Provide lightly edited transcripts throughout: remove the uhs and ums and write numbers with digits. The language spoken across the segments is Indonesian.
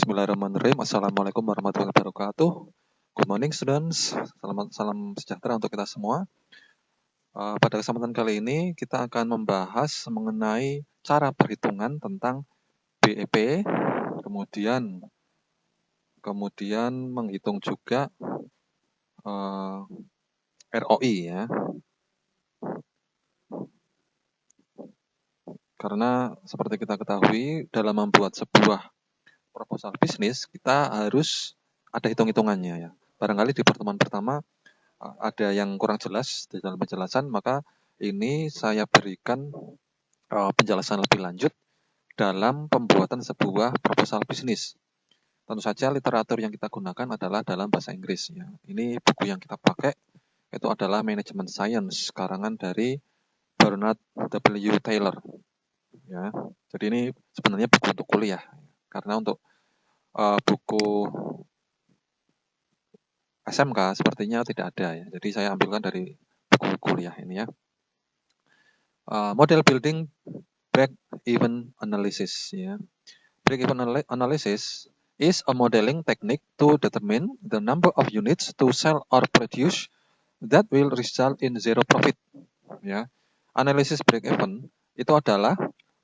Bismillahirrahmanirrahim. Assalamualaikum warahmatullahi wabarakatuh. Good morning students. Salam sejahtera untuk kita semua. Pada kesempatan kali ini kita akan membahas mengenai cara perhitungan tentang BEP, kemudian menghitung juga ROI ya. Karena seperti kita ketahui dalam membuat sebuah proposal bisnis kita harus ada hitung-hitungannya ya. Barangkali di pertemuan pertama ada yang kurang jelas di dalam penjelasan, maka ini saya berikan penjelasan lebih lanjut dalam pembuatan sebuah proposal bisnis. Tentu saja literatur yang kita gunakan adalah dalam bahasa Inggris ya. Ini buku yang kita pakai itu adalah Management Science karangan dari Bernard W. Taylor ya. Jadi ini sebenarnya buku untuk kuliah. Karena untuk buku SMK sepertinya tidak ada ya. Jadi saya ambilkan dari buku kuliah ini ya. Model building break-even analysis ya. Break-even analysis is a modeling technique to determine the number of units to sell or produce that will result in zero profit ya. Analisis break-even itu adalah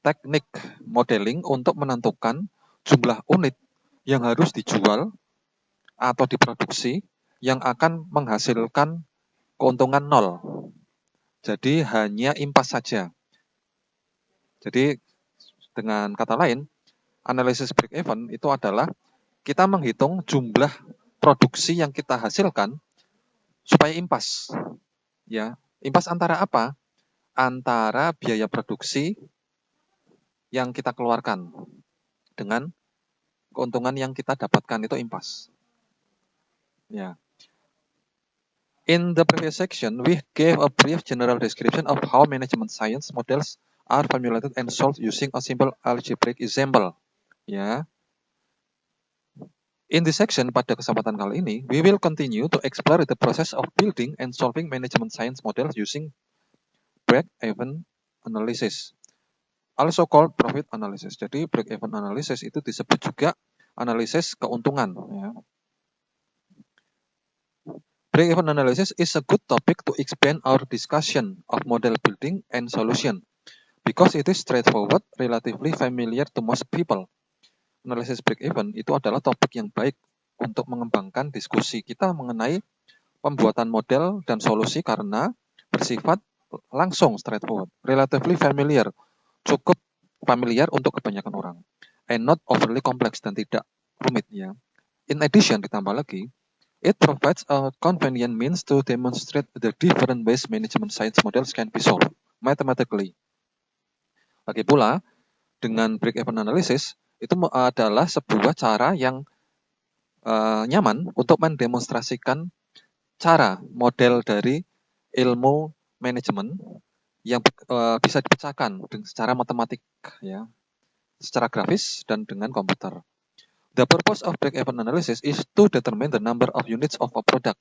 teknik modeling untuk menentukan jumlah unit yang harus dijual atau diproduksi yang akan menghasilkan keuntungan nol. Jadi hanya impas saja. Jadi dengan kata lain, analisis break-even itu adalah kita menghitung jumlah produksi yang kita hasilkan supaya impas. Ya, impas antara apa? Antara biaya produksi yang kita keluarkan dengan keuntungan yang kita dapatkan itu impas. Ya. In the previous section, we gave a brief general description of how management science models are formulated and solved using a simple algebraic example. Ya. In this section, pada kesempatan kali ini, we will continue to explore the process of building and solving management science models using break-even analysis, also called profit analysis. Jadi break-even analysis itu disebut juga analisis keuntungan. Ya. Break-even analysis is a good topic to expand our discussion of model building and solution because it is straightforward, relatively familiar to most people. Analisis break-even itu adalah topik yang baik untuk mengembangkan diskusi kita mengenai pembuatan model dan solusi karena bersifat langsung straightforward, relatively familiar, cukup familiar untuk kebanyakan orang, and not overly complex dan tidak rumit ya. In addition, ditambah lagi, it provides a convenient means to demonstrate the different ways management science models can be solved mathematically. Lagi pula, dengan break-even analysis, itu adalah sebuah cara yang nyaman untuk mendemonstrasikan cara model dari ilmu manajemen yang bisa dipecahkan secara matematik, ya, secara grafis dan dengan komputer. The purpose of break-even analysis is to determine the number of units of a product.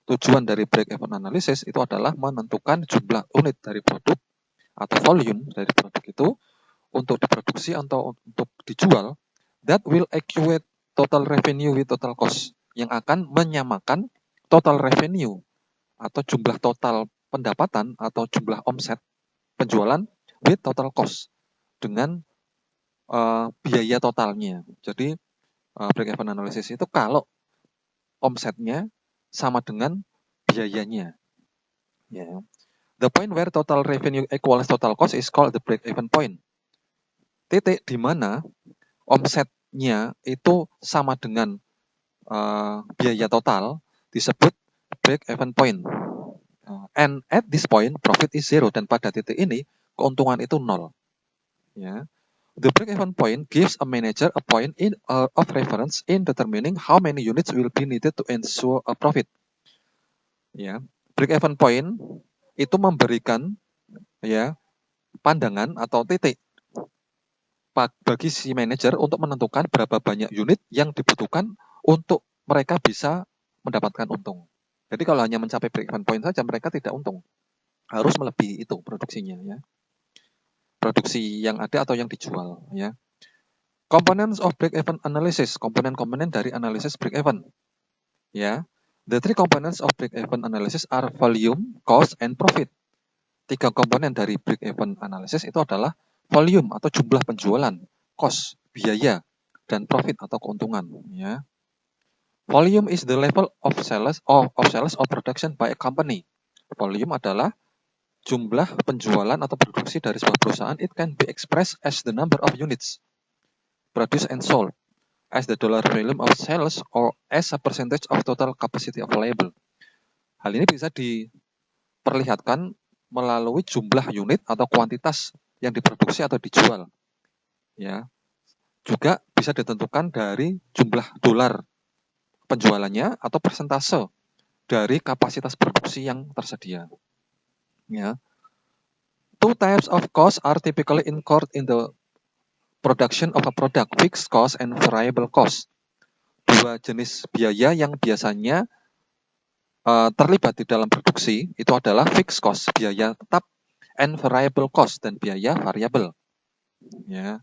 Tujuan dari break-even analysis itu adalah menentukan jumlah unit dari produk atau volume dari produk itu untuk diproduksi atau untuk dijual that will equate total revenue with total cost, yang akan menyamakan total revenue atau jumlah total pendapatan atau jumlah omset penjualan with total cost dengan biaya totalnya. Jadi break-even analysis itu kalau omsetnya sama dengan biayanya. Yeah. The point where total revenue equals total cost is called the break-even point. Titik di mana omsetnya itu sama dengan biaya total disebut break-even point. And at this point, profit is zero. Dan pada titik ini, keuntungan itu nol. Ya. The break-even point gives a manager a point of reference in determining how many units will be needed to ensure a profit. Ya. Break-even point itu memberikan ya pandangan atau titik bagi si manajer untuk menentukan berapa banyak unit yang dibutuhkan untuk mereka bisa mendapatkan untung. Jadi kalau hanya mencapai break-even point saja mereka tidak untung. Harus melebihi itu produksinya ya. Produksi yang ada atau yang dijual ya. Components of break-even analysis, komponen-komponen dari analisis break-even. Ya, the three components of break-even analysis are volume, cost, and profit. 3 komponen dari break-even analysis itu adalah volume atau jumlah penjualan, cost, biaya, dan profit atau keuntungan. Ya. Volume is the level of sales or production by a company. Volume adalah jumlah penjualan atau produksi dari sebuah perusahaan. It can be expressed as the number of units produced and sold, as the dollar volume of sales, or as a percentage of total capacity of label. Hal ini bisa diperlihatkan melalui jumlah unit atau kuantitas yang diproduksi atau dijual. Ya. Juga bisa ditentukan dari jumlah dolar penjualannya atau persentase dari kapasitas produksi yang tersedia. Ya. Two types of costs are typically incurred in the production of a product, fixed cost and variable cost. 2 jenis biaya yang biasanya terlibat di dalam produksi itu adalah fixed cost, biaya tetap, and variable cost, dan biaya variabel. Ya.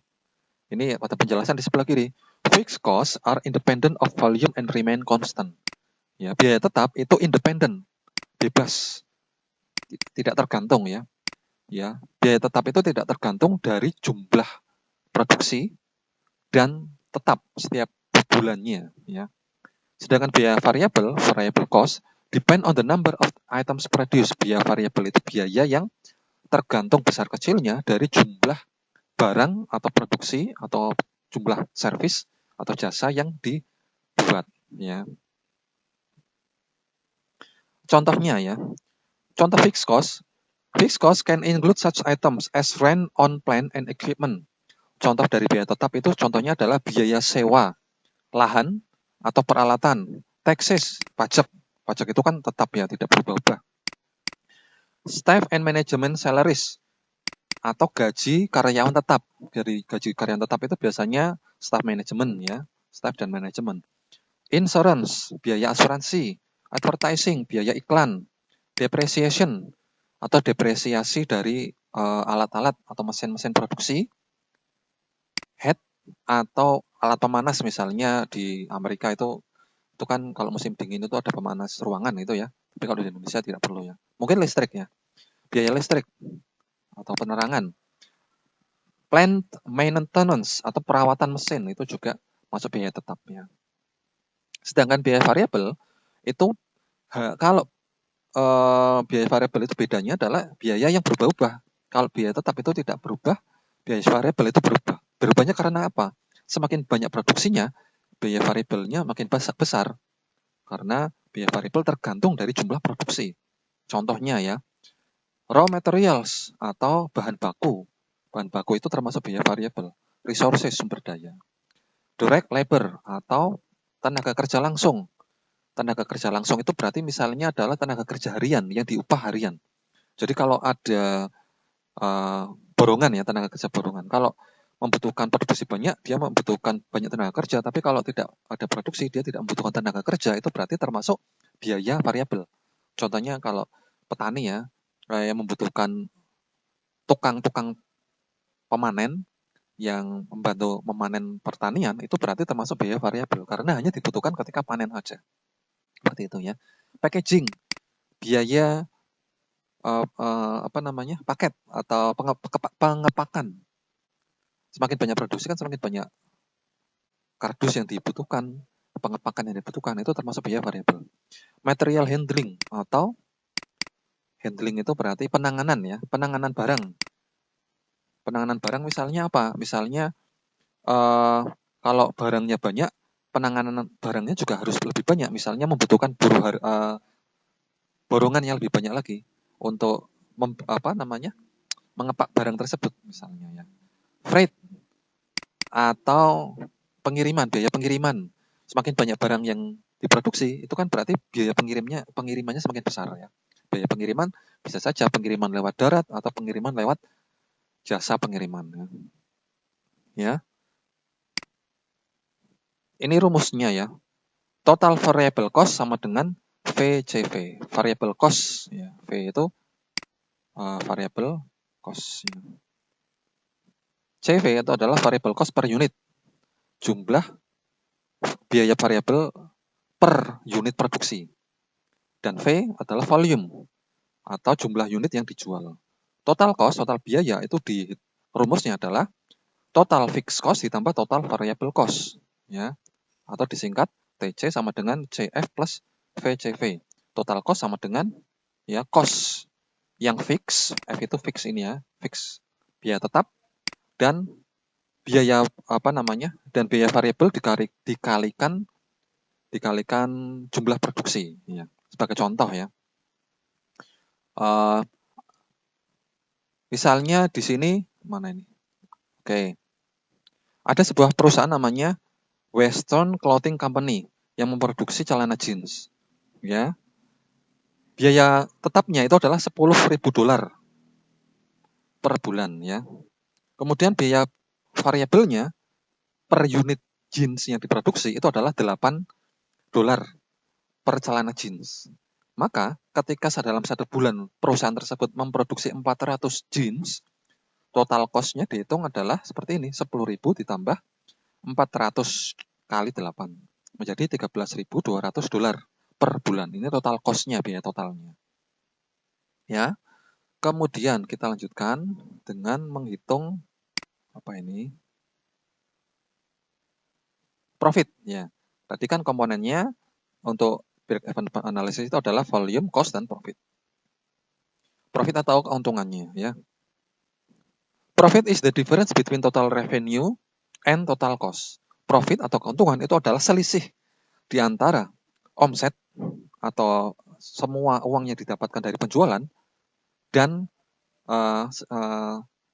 Ini ada penjelasan di sebelah kiri. Fixed costs are independent of volume and remain constant. Ya, biaya tetap itu independen, bebas, tidak tergantung ya. Ya, biaya tetap itu tidak tergantung dari jumlah produksi dan tetap setiap bulannya. Ya. Sedangkan biaya variabel, variable cost, depend on the number of items produced. Biaya variabel itu biaya yang tergantung besar kecilnya dari jumlah barang atau produksi atau jumlah servis atau jasa yang dibuat. Ya. Contohnya ya, contoh fixed cost. Fixed cost can include such items as rent on plant and equipment. Contoh dari biaya tetap itu contohnya adalah biaya sewa lahan atau peralatan, taxes, pajak. Pajak itu kan tetap ya, tidak berubah-ubah. Staff and management salaries atau gaji karyawan tetap. Dari gaji karyawan tetap itu biasanya staff manajemen ya, staff dan manajemen. Insurance, biaya asuransi. Advertising, biaya iklan. Depreciation atau depresiasi dari alat-alat atau mesin-mesin produksi. Heat atau alat pemanas, misalnya di Amerika itu kan kalau musim dingin itu ada pemanas ruangan itu ya. Tapi kalau di Indonesia tidak perlu ya. Mungkin listrik ya. Biaya listrik atau penerangan. Plant maintenance atau perawatan mesin itu juga masuk biaya tetap ya. Sedangkan biaya variabel itu kalau biaya variabel itu bedanya adalah biaya yang berubah-ubah. Kalau biaya tetap itu tidak berubah, biaya variabel itu berubah. Berubahnya karena apa? Semakin banyak produksinya, biaya variabelnya makin besar. Karena biaya variabel tergantung dari jumlah produksi. Contohnya ya, raw materials atau bahan baku. Bahan baku itu termasuk biaya variabel. Resources, sumber daya. Direct labor atau tenaga kerja langsung. Tenaga kerja langsung itu berarti misalnya adalah tenaga kerja harian yang diupah harian. Jadi kalau ada borongan ya, tenaga kerja borongan. Kalau membutuhkan produksi banyak, dia membutuhkan banyak tenaga kerja. Tapi kalau tidak ada produksi, dia tidak membutuhkan tenaga kerja. Itu berarti termasuk biaya variabel. Contohnya kalau petani ya, yang membutuhkan tukang-tukang pemanen yang membantu memanen pertanian, itu berarti termasuk biaya variabel. Karena hanya dibutuhkan ketika panen saja. Seperti itu ya. Packaging, biaya paket atau pengepakan. Semakin banyak produksi kan semakin banyak kardus yang dibutuhkan, pengepakan yang dibutuhkan, itu termasuk biaya variabel. Material handling atau handling itu berarti penanganan ya, penanganan barang. Penanganan barang misalnya apa? Misalnya kalau barangnya banyak, penanganan barangnya juga harus lebih banyak. Misalnya membutuhkan borongan yang lebih banyak lagi untuk mengepak barang tersebut misalnya ya. Freight atau pengiriman, biaya pengiriman. Semakin banyak barang yang diproduksi, itu kan berarti biaya pengirimannya semakin besar ya. Biaya pengiriman bisa saja pengiriman lewat darat atau pengiriman lewat jasa pengiriman ya. Ini rumusnya ya. Total variable cost sama dengan VCV. Variable cost ya. V itu variable cost ya. CV itu adalah variable cost per unit. jumlah biaya variabel per unit produksi. Dan V adalah volume atau jumlah unit yang dijual. Total cost, total biaya itu di rumusnya adalah total fixed cost ditambah total variable cost, ya, atau disingkat TC sama dengan CF plus VCV. Total cost sama dengan ya cost yang fix, F itu fix ini ya, fix biaya tetap, dan biaya dan biaya variabel dikalikan jumlah produksi, ya. Sebagai contoh ya, misalnya di sini mana ini? Oke, ada sebuah perusahaan namanya Western Clothing Company yang memproduksi celana jeans, ya. Biaya tetapnya itu adalah $10.000 per bulan, ya. Kemudian biaya variabelnya per unit jeans yang diproduksi itu adalah $8 per celana jeans. Maka ketika dalam 1 bulan perusahaan tersebut memproduksi 400 jeans, total cost-nya dihitung adalah seperti ini, 10.000 ditambah 400 kali 8, menjadi $13.200 per bulan. Ini total cost-nya, biaya totalnya. Ya. Kemudian kita lanjutkan dengan menghitung profit, ya. Tadi kan komponennya untuk break-even analysis itu adalah volume, cost, dan profit. Profit atau keuntungannya, ya. Profit is the difference between total revenue and total cost. Profit atau keuntungan itu adalah selisih di antara omset atau semua uang yang didapatkan dari penjualan dan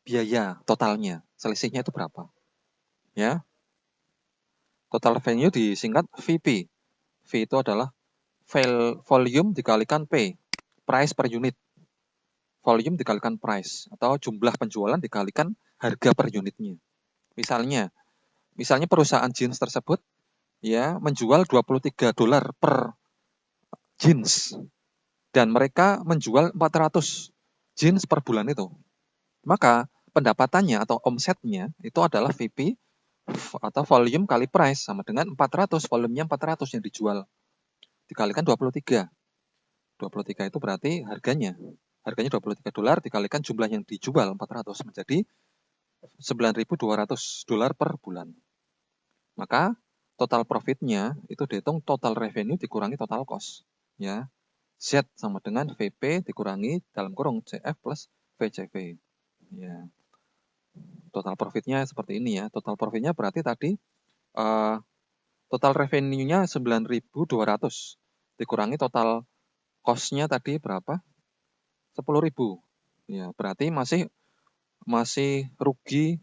biaya totalnya. Selisihnya itu berapa? Ya. Total revenue disingkat VP. V itu adalah volume dikalikan P, price per unit. Volume dikalikan price atau jumlah penjualan dikalikan harga per unitnya. Misalnya perusahaan jeans tersebut ya menjual $23 per jeans dan mereka menjual 400 jeans per bulan itu. Maka pendapatannya atau omsetnya itu adalah VP atau volume kali price sama dengan 400, volumenya 400 yang dijual. Dikalikan 23. 23 itu berarti harganya $23 dikalikan jumlah yang dijual 400 menjadi $9.200 per bulan. Maka total profitnya itu dihitung total revenue dikurangi total cost, ya. Z sama dengan VP dikurangi dalam kurung CF plus VCV, ya. Total profitnya seperti ini ya. Total profitnya berarti tadi total revenue-nya 9.200 dikurangi total cost-nya tadi berapa? 10.000. Ya, berarti masih rugi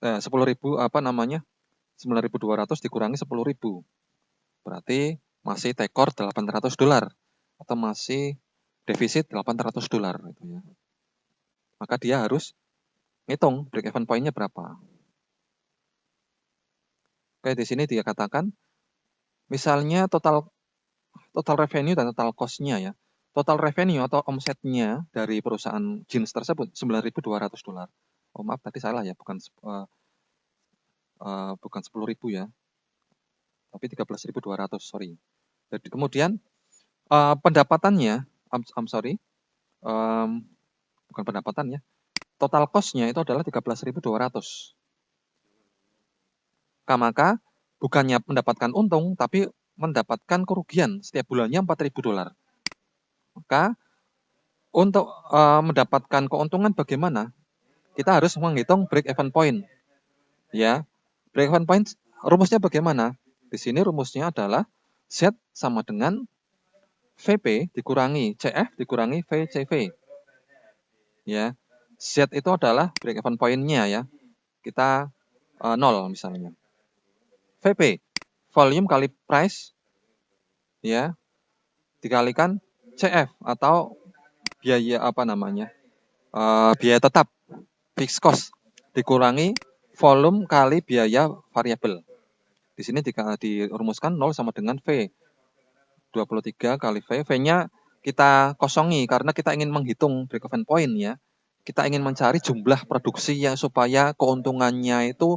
10.000 9.200 dikurangi 10.000. Berarti masih tekor $800 atau masih defisit $800 gitu ya. Maka dia harus ngitung break even point-nya berapa. Oke, di sini dia katakan misalnya total revenue dan total cost-nya ya. Total revenue atau omsetnya dari perusahaan jeans tersebut $9.200. Oh maaf tadi salah ya, bukan 10.000 ya. Tapi 13.200, sorry. Jadi kemudian pendapatannya bukan pendapatannya. Total cost-nya itu adalah 13.200. Maka bukannya mendapatkan untung, tapi mendapatkan kerugian setiap bulannya $4.000. Maka untuk mendapatkan keuntungan bagaimana? Kita harus menghitung break even point. Ya, break even point rumusnya bagaimana? Di sini rumusnya adalah Z sama dengan VP dikurangi CF dikurangi VCV. Ya, Z itu adalah break even point-nya ya. Kita 0 misalnya. VP, volume kali price, ya, dikalikan CF atau biaya biaya tetap, fixed cost, dikurangi volume kali biaya variabel. Di sini dirumuskan 0 sama dengan V. 23 kali V. V-nya kita kosongi karena kita ingin menghitung break even point ya. Kita ingin mencari jumlah produksi yang supaya keuntungannya itu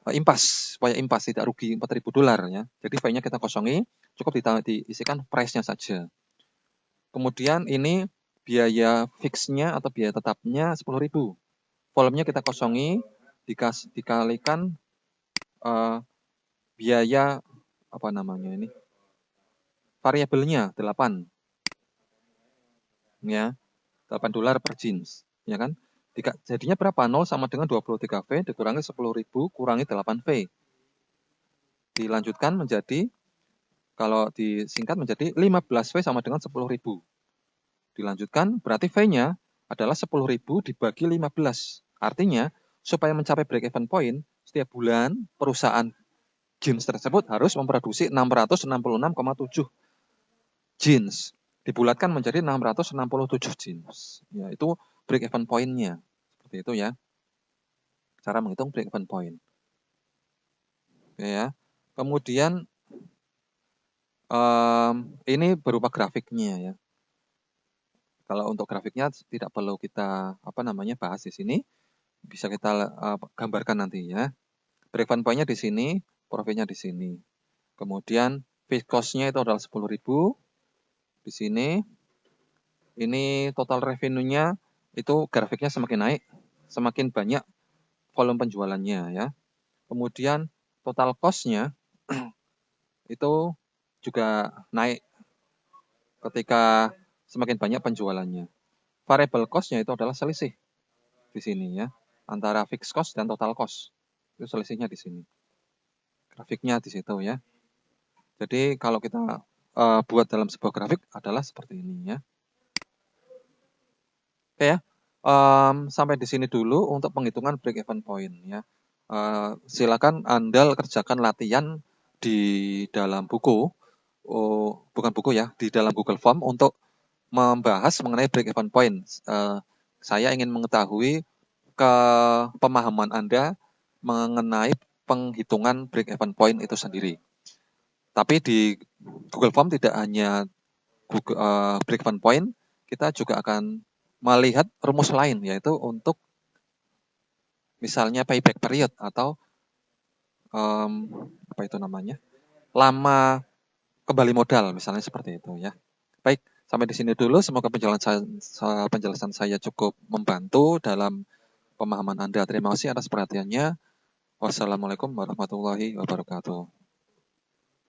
impas, supaya impas tidak rugi $4.000 ya. Jadi fee-nya kita kosongi, cukup diisikan price-nya saja. Kemudian ini biaya fix-nya atau biaya tetapnya 10.000. Volumenya kita kosongi, dikalikan biaya apa namanya ini? Variabelnya 8. Ya, $8 per jeans, ya kan? Jadinya berapa? 0 sama dengan 23 V dikurangi 10.000 kurangi 8 V. Dilanjutkan menjadi, kalau disingkat menjadi 15 V sama dengan 10.000. Dilanjutkan, berarti V-nya adalah 10.000 dibagi 15. Artinya, supaya mencapai break-even point, setiap bulan perusahaan jeans tersebut harus memproduksi 666,7 jeans. Dibulatkan menjadi 667 jeans. Ya, itu break-even point-nya. Seperti itu ya. Cara menghitung break-even point. Oke ya. Kemudian, ini berupa grafiknya ya. Kalau untuk grafiknya tidak perlu kita bahas di sini, bisa kita gambarkan nanti ya. Break-even point-nya di sini, profitnya di sini. Kemudian fixed cost-nya itu adalah 10.000 di sini. Ini total revenue-nya itu grafiknya semakin naik, semakin banyak volume penjualannya ya. Kemudian total cost-nya itu juga naik ketika semakin banyak penjualannya. Variable cost-nya itu adalah selisih di sini ya, antara fixed cost dan total cost. Itu selisihnya di sini. Grafiknya di situ ya. Jadi kalau kita buat dalam sebuah grafik adalah seperti ini ya. Oke ya. Sampai di sini dulu untuk penghitungan break-even point ya. Silakan Anda kerjakan latihan di dalam buku, bukan buku ya, di dalam Google Form untuk membahas mengenai break-even point. Saya ingin mengetahui pemahaman Anda mengenai penghitungan break-even point itu sendiri. Tapi di Google Form tidak hanya break-even point, kita juga akan melihat rumus lain, yaitu untuk misalnya payback period atau lama kembali modal, misalnya seperti itu ya. Baik, sampai di sini dulu. Semoga penjelasan saya cukup membantu dalam pemahaman Anda. Terima kasih atas perhatiannya. Wassalamualaikum warahmatullahi wabarakatuh.